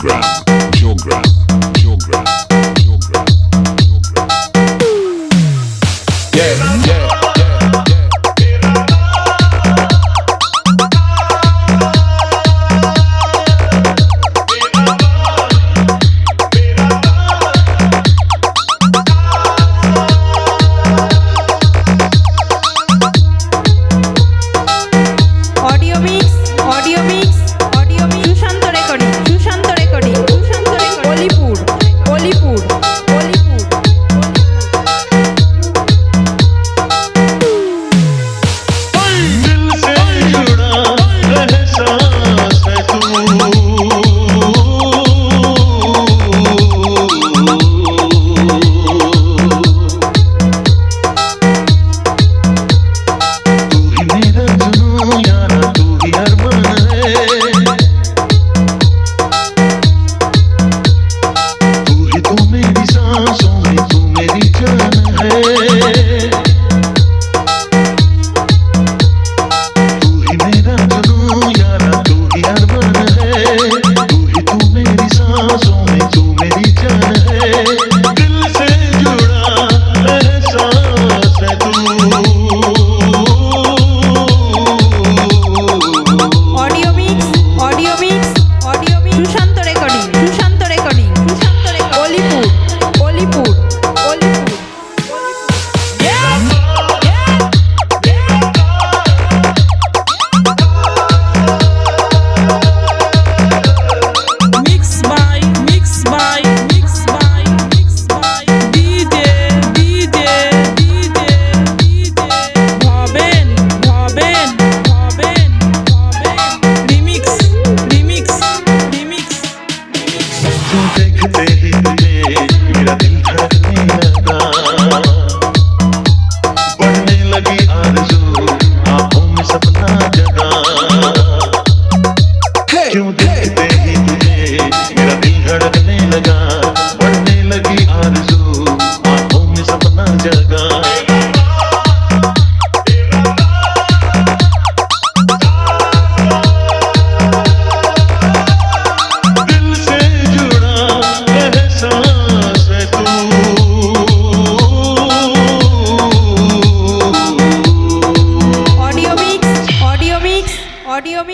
Jogram, Jogram, Jogram, Jogram, Jogram. Yeah, yeah, yeah,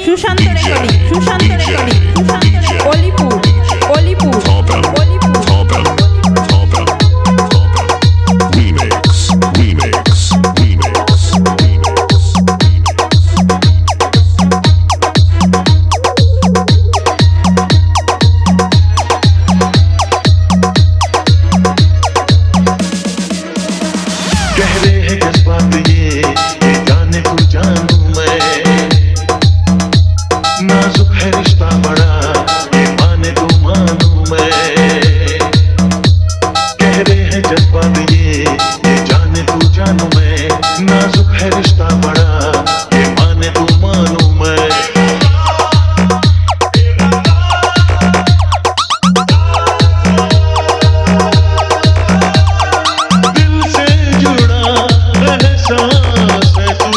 Sushant recording, Sushant recording, Sushant Alipur, Alipur, Alipur. Remix, remix, remix, remix, कह रहे हैं जज्बात ये जाने को जानूं मैं, नाजुक है रिश्ता बड़ा ये माने तो मानूं मैं। कह रहे हैं जज्बात ये जाने तो जानूं मैं, नाजुक है रिश्ता बड़ा ये माने तो मानूं मैं। दिल से जुड़ा एहसास है तू,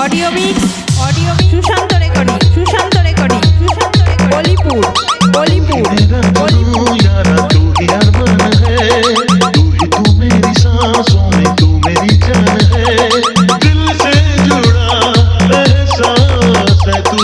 audio mix, Sushant recording, Sushant recording, Sushant recording, Alipur, Alipur, Alipur. यारा तू ही अरमान है, तू ही तू मेरी सांसों में, तू मेरी जान है। दिल से जुड़ा एहसास है तू,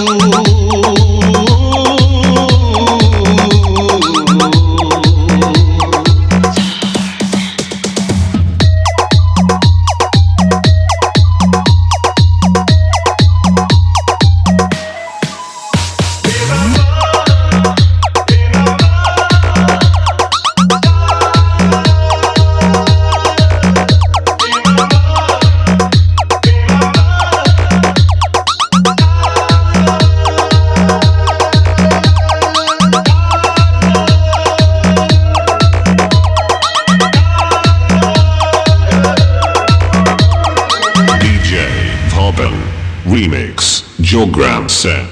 Remix, Jogram set.